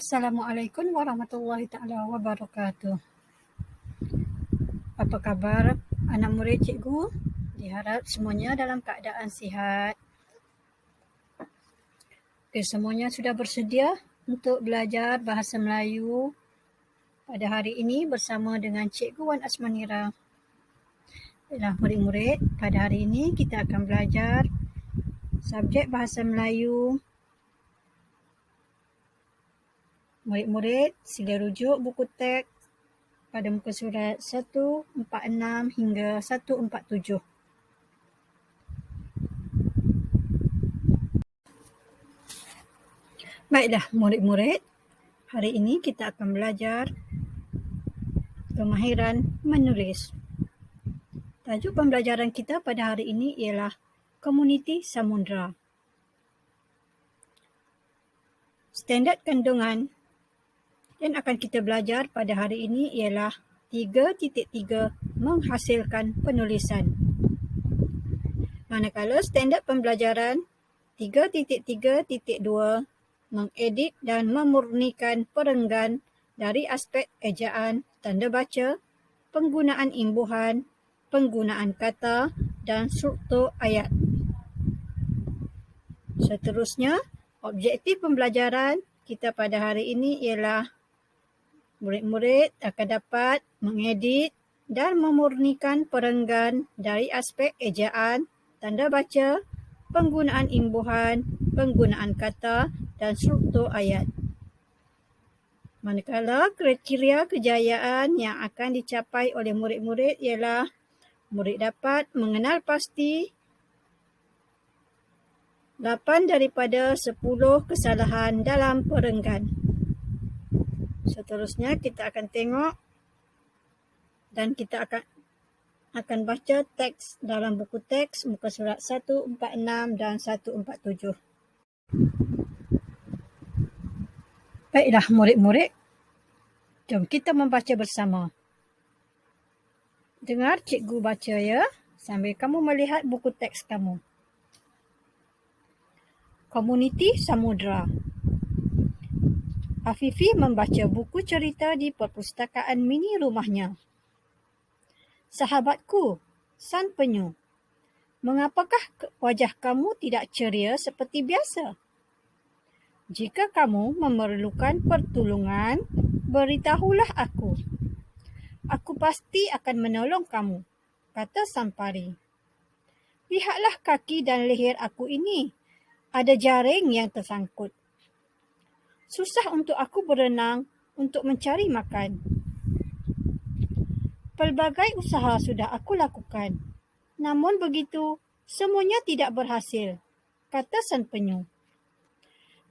Assalamualaikum warahmatullahi taala wabarakatuh. Apa khabar anak murid cikgu? Diharap semuanya dalam keadaan sihat. Okey, semuanya sudah bersedia untuk belajar bahasa Melayu pada hari ini bersama dengan Cikgu Wan Asmanira. Baiklah murid-murid, pada hari ini kita akan belajar subjek bahasa Melayu. Murid-murid sila rujuk buku teks pada muka surat 146 hingga 147. Baiklah murid-murid, hari ini kita akan belajar kemahiran menulis. Tajuk pembelajaran kita pada hari ini ialah Komuniti Samudra. Standard kandungan yang akan kita belajar pada hari ini ialah 3.3 menghasilkan penulisan. Manakala standard pembelajaran 3.3.2 mengedit dan memurnikan perenggan dari aspek ejaan, tanda baca, penggunaan imbuhan, penggunaan kata dan struktur ayat. Seterusnya, objektif pembelajaran kita pada hari ini ialah murid-murid akan dapat mengedit dan memurnikan perenggan dari aspek ejaan, tanda baca, penggunaan imbuhan, penggunaan kata dan struktur ayat. Manakala kriteria kejayaan yang akan dicapai oleh murid-murid ialah murid dapat mengenal pasti 8 daripada 10 kesalahan dalam perenggan. Seterusnya kita akan tengok dan kita akan baca teks dalam buku teks muka surat 146 dan 147. Baiklah murid-murid, jom kita membaca bersama. Dengar cikgu baca ya, sambil kamu melihat buku teks kamu. Komuniti Samudra. Afifi membaca buku cerita di perpustakaan mini rumahnya. Sahabatku, San Penyu, mengapakah wajah kamu tidak ceria seperti biasa? Jika kamu memerlukan pertolongan, beritahulah aku. Aku pasti akan menolong kamu, kata Sampari. Lihatlah kaki dan leher aku ini. Ada jaring yang tersangkut. Susah untuk aku berenang untuk mencari makan. Pelbagai usaha sudah aku lakukan. Namun begitu, semuanya tidak berhasil, kata Sang Penyu.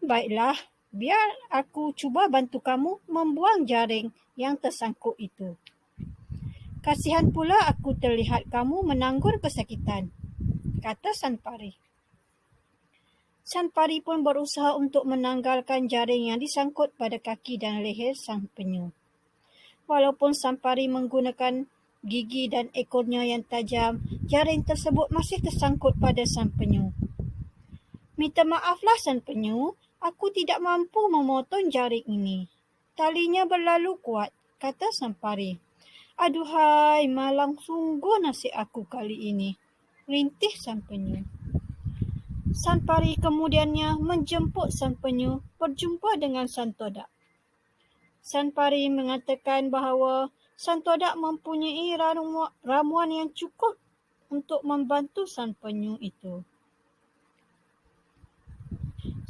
Baiklah, biar aku cuba bantu kamu membuang jaring yang tersangkut itu. Kasihan pula aku terlihat kamu menanggung kesakitan, kata Sampari. Sampari pun berusaha untuk menanggalkan jaring yang disangkut pada kaki dan leher Sang Penyu. Walaupun Sampari menggunakan gigi dan ekornya yang tajam, jaring tersebut masih tersangkut pada Sang Penyu. Minta maaflah Sang Penyu, aku tidak mampu memotong jaring ini. Talinya berlalu kuat, kata Sampari. Aduhai, malang sungguh nasib aku kali ini, rintih Sang Penyu. Sampari kemudiannya menjemput Sang Penyu berjumpa dengan Sang Todak. Sampari mengatakan bahawa Sang Todak mempunyai ramuan yang cukup untuk membantu Sang Penyu itu.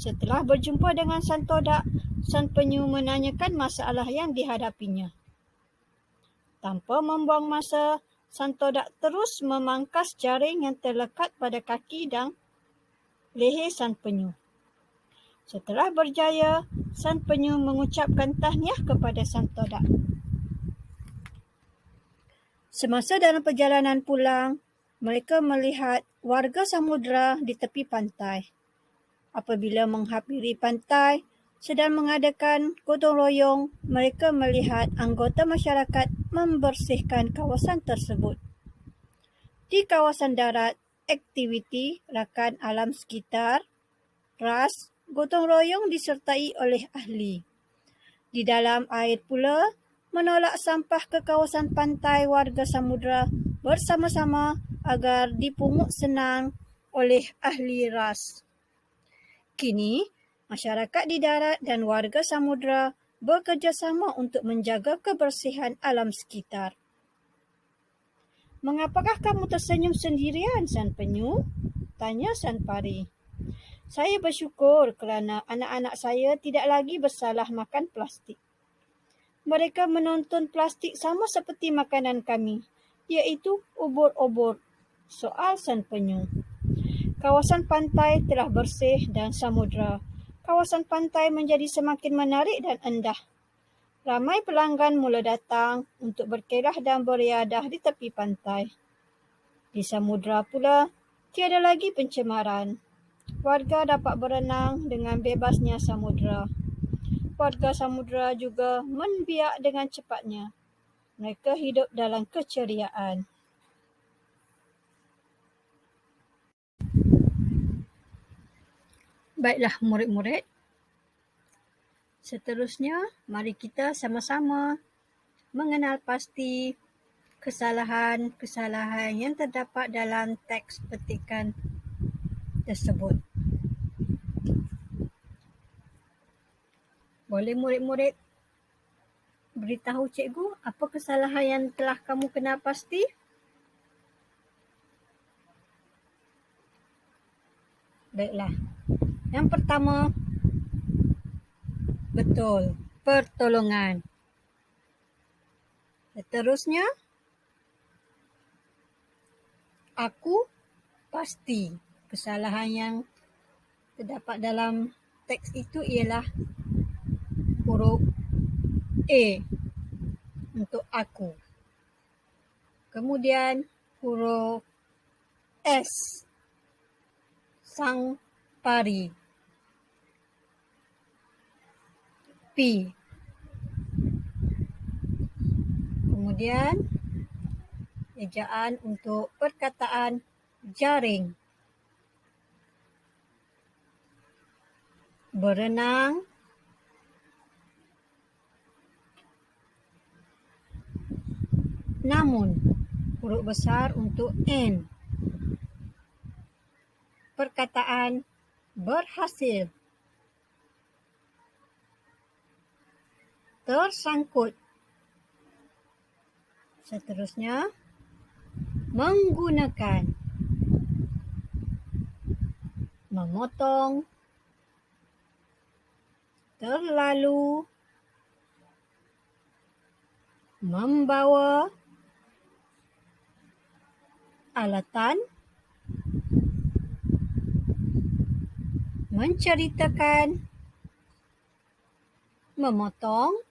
Setelah berjumpa dengan Sang Todak, Sang Penyu menanyakan masalah yang dihadapinya. Tanpa membuang masa, Sang Todak terus memangkas jaring yang terlekat pada kaki dan leher Sang Penyu. Setelah berjaya, Sang Penyu mengucapkan tahniah kepada Sang Todak. Semasa dalam perjalanan pulang, mereka melihat warga samudera di tepi pantai. Apabila menghampiri pantai, sedang mengadakan gotong royong, mereka melihat anggota masyarakat membersihkan kawasan tersebut. Di kawasan darat, aktiviti rakan alam sekitar, ras, gotong royong disertai oleh ahli. Di dalam air pula, menolak sampah ke kawasan pantai warga samudra bersama-sama agar dipungut senang oleh ahli ras. Kini, masyarakat di darat dan warga samudra bekerjasama untuk menjaga kebersihan alam sekitar. "Mengapakah kamu tersenyum sendirian, San Penyu?" tanya San Pari. "Saya bersyukur kerana anak-anak saya tidak lagi bersalah makan plastik. Mereka menonton plastik sama seperti makanan kami, iaitu ubur-ubur," soal San Penyu. Kawasan pantai telah bersih dan samudra. Kawasan pantai menjadi semakin menarik dan indah. Ramai pelanggan mula datang untuk berkelah dan beriadah di tepi pantai. Di samudra pula, tiada lagi pencemaran. Warga dapat berenang dengan bebasnya samudra. Warga samudra juga membiak dengan cepatnya. Mereka hidup dalam keceriaan. Baiklah murid-murid, seterusnya mari kita sama-sama mengenal pasti kesalahan-kesalahan yang terdapat dalam teks petikan tersebut. Boleh murid-murid beritahu cikgu apa kesalahan yang telah kamu kenal pasti? Baiklah. Yang pertama, betul, pertolongan. Seterusnya, aku pasti. Kesalahan yang terdapat dalam teks itu ialah huruf A untuk aku. Kemudian huruf S, Sang Pari. P. Kemudian ejaan untuk perkataan jaring. Berenang. Namun, huruf besar untuk N. Perkataan berhasil. Tersangkut. Seterusnya, menggunakan. Memotong. Terlalu. Membawa. Alatan. Menceritakan. Memotong.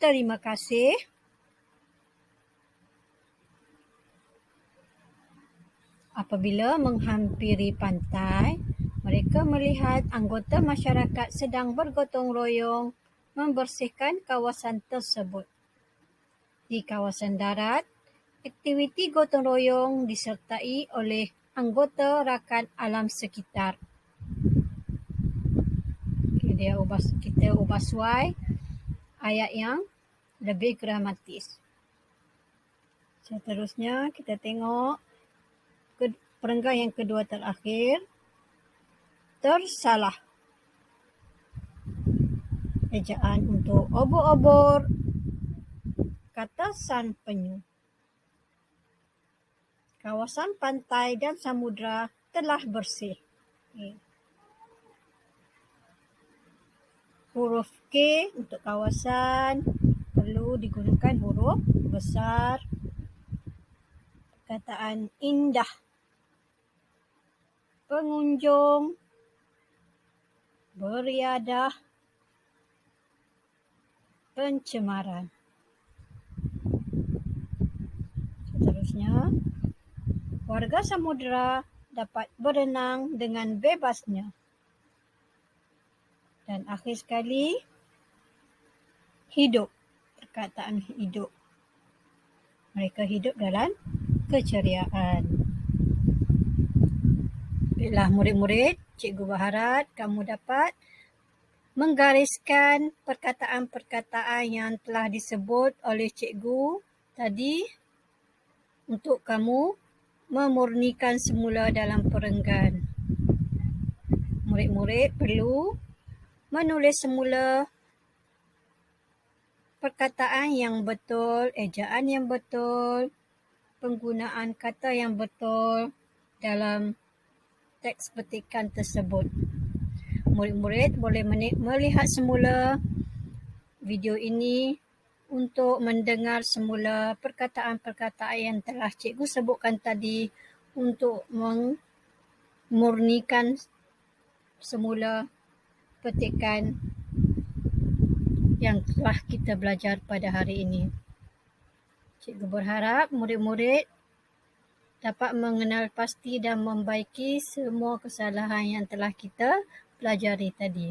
Terima kasih. Apabila menghampiri pantai, mereka melihat anggota masyarakat sedang bergotong royong membersihkan kawasan tersebut. Di kawasan darat, aktiviti gotong royong disertai oleh anggota rakan alam sekitar. Kita ubah suai ayat yang lebih gramatis. Seterusnya kita tengok perenggan yang kedua terakhir. Tersalah. Ejaan untuk obor-obor. Kata San Penyu. Kawasan pantai dan samudra telah bersih. Huruf K untuk kawasan perlu digunakan huruf besar. Perkataan indah. Pengunjung. Beriadah. Pencemaran. Seterusnya, warga samudra dapat berenang dengan bebasnya. Dan akhir sekali, hidup. Perkataan hidup. Mereka hidup dalam keceriaan. Baiklah murid-murid, cikgu berharap kamu dapat menggariskan perkataan-perkataan yang telah disebut oleh cikgu tadi untuk kamu memurnikan semula dalam perenggan. Murid-murid perlu menulis semula perkataan yang betul, ejaan yang betul, penggunaan kata yang betul dalam teks petikan tersebut. Murid-murid boleh melihat semula video ini untuk mendengar semula perkataan-perkataan yang telah cikgu sebutkan tadi untuk memurnikan semula petikan yang telah kita belajar pada hari ini. Cikgu berharap murid-murid dapat mengenal pasti dan membaiki semua kesalahan yang telah kita pelajari tadi.